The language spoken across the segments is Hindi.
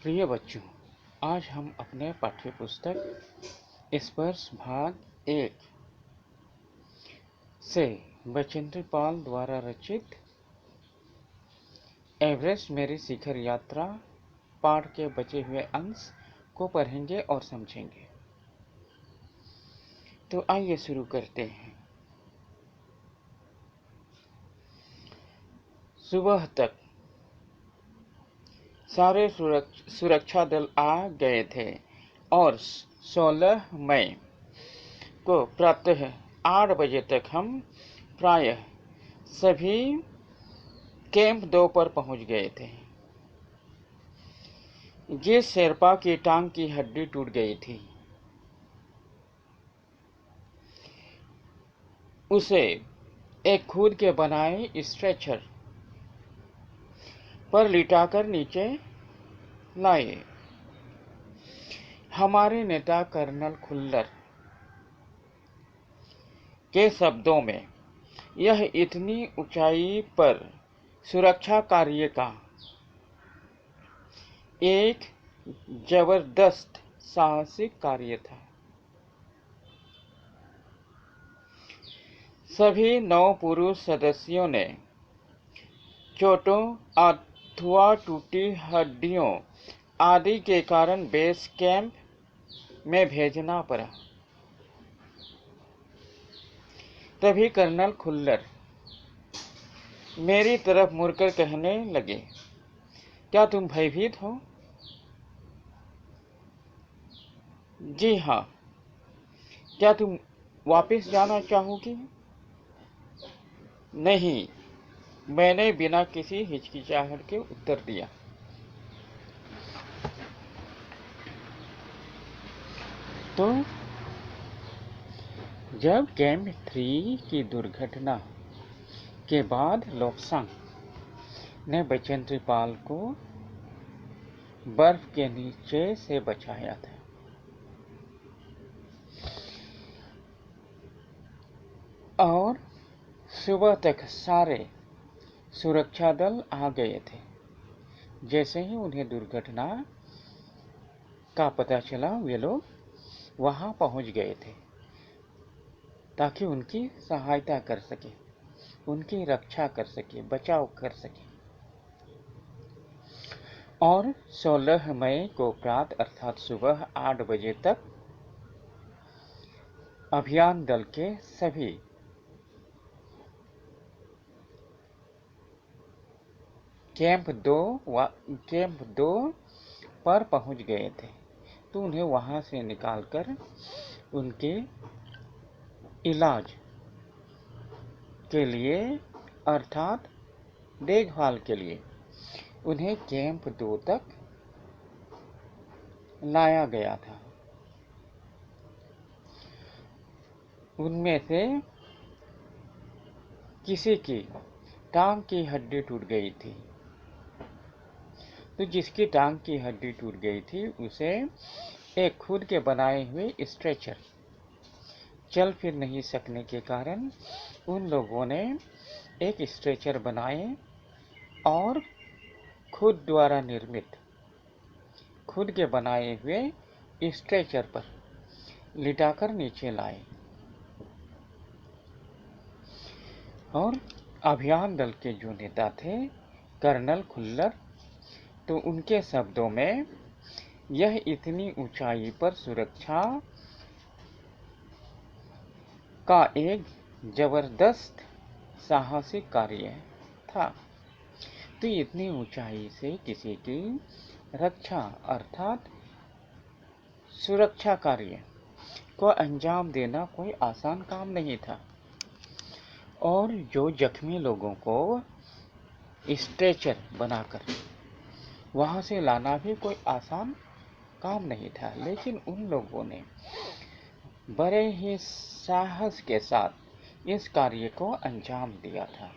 प्रिय बच्चों, आज हम अपने पाठ्य पुस्तक स्पर्श भाग 1 से बचेंद्र पाल द्वारा रचित एवरेस्ट मेरी शिखर यात्रा पाठ के बचे हुए अंश को पढ़ेंगे और समझेंगे। तो आइए शुरू करते हैं। सुबह तक सारे सुरक्षा दल आ गए थे और 16 मई को प्रातः 8 बजे तक हम प्रायः सभी कैंप 2 पर पहुंच गए थे। जिस शेरपा की टांग की हड्डी टूट गई थी, उसे एक खुद के बनाए स्ट्रेचर पर लिटाकर नीचे लाए। हमारे नेता कर्नल खुल्लर के शब्दों में, यह इतनी ऊंचाई पर सुरक्षा कार्य का एक जबरदस्त साहसिक कार्य था। सभी 9 पुरुष सदस्यों ने चोटों अथवा टूटी हड्डियों आदि के कारण बेस कैंप में भेजना पड़ा। तभी कर्नल खुल्लर मेरी तरफ मुड़कर कहने लगे, क्या तुम भयभीत हो? जी हाँ। क्या तुम वापस जाना चाहोगी? नहीं, मैंने बिना किसी हिचकिचाहट के उत्तर दिया। तो जब कैंप 3 की दुर्घटना के बाद लोब्सांग ने बचेंद्र पाल को बर्फ के नीचे से बचाया था, और सुबह तक सारे सुरक्षा दल आ गए थे, जैसे ही उन्हें दुर्घटना का पता चला, वे लोग वहां पहुंच गए थे ताकि उनकी सहायता कर सके, उनकी रक्षा कर सके, बचाव कर सके। और 16 मई को प्रातः अर्थात सुबह 8 बजे तक अभियान दल के सभी कैंप 2 पर पहुंच गए थे। तो उन्हें वहां से निकालकर उनके इलाज के लिए अर्थात देखभाल के लिए उन्हें कैंप 2 तक लाया गया था। उनमें से किसी की टांग की हड्डी टूट गई थी, तो जिसकी टांग की हड्डी टूट गई थी उसे एक खुद के बनाए हुए स्ट्रेचर, चल फिर नहीं सकने के कारण उन लोगों ने एक स्ट्रेचर बनाए और खुद द्वारा निर्मित खुद के बनाए हुए स्ट्रेचर पर लिटाकर नीचे लाए। और अभियान दल के जो नेता थे कर्नल खुल्लर, तो उनके शब्दों में, यह इतनी ऊंचाई पर सुरक्षा का एक जबरदस्त साहसिक कार्य था। तो इतनी ऊंचाई से किसी की रक्षा अर्थात सुरक्षा कार्य को अंजाम देना कोई आसान काम नहीं था, और जो जख्मी लोगों को स्ट्रेचर बनाकर वहां से लाना भी कोई आसान काम नहीं था। लेकिन उन लोगों ने बड़े ही साहस के साथ इस कार्य को अंजाम दिया था।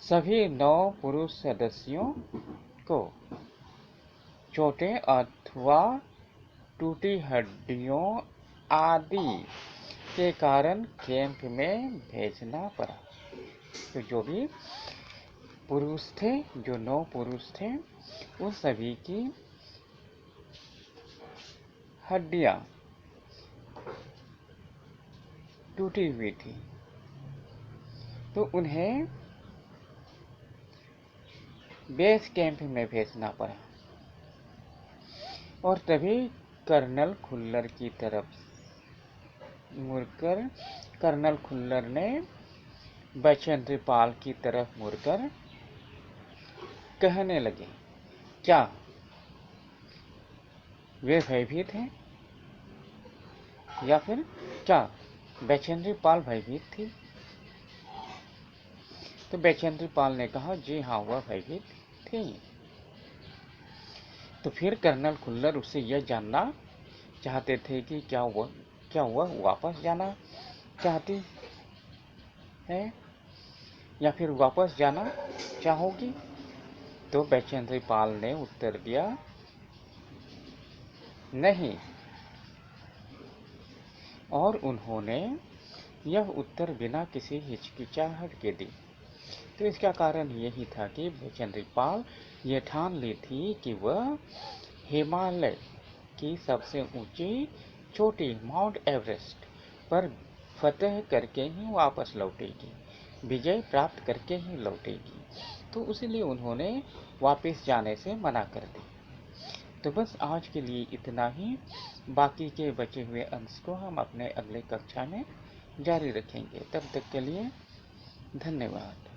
सभी 9 पुरुष सदस्यों को चोटें अथवा टूटी हड्डियों आदि के कारण कैंप में भेजना पड़ा। तो जो भी पुरुष थे, जो 9 पुरुष थे, उस सभी की हड्डियां टूटी हुई थी, तो उन्हें बेस कैंप में भेजना पड़ा। और तभी कर्नल खुल्लर की तरफ मुड़कर कर्नल खुल्लर ने बचेंद्र पाल की तरफ मुड़कर कहने लगे, क्या वे भयभीत हैं, या फिर क्या बचेंद्र पाल भयभीत थी? तो बचेंद्र पाल ने कहा, जी हाँ, वह भयभीत थी। तो फिर कर्नल खुल्लर उससे यह जानना चाहते थे कि क्या वह वापस जाना चाहती है या फिर वापस जाना चाहोगी? तो बचेंद्र पाल ने उत्तर दिया, नहीं। और उन्होंने यह उत्तर बिना किसी हिचकिचाहट के दी। तो इसका कारण यही था कि बचेंद्र पाल ये ठान ली थी कि वह हिमालय की सबसे ऊंची चोटी माउंट एवरेस्ट पर फतह करके ही वापस लौटेगी, विजय प्राप्त करके ही लौटेगी। तो इसलिए उन्होंने वापस जाने से मना कर दी। तो बस आज के लिए इतना ही। बाकी के बचे हुए अंश को हम अपने अगले कक्षा में जारी रखेंगे। तब तक के लिए धन्यवाद।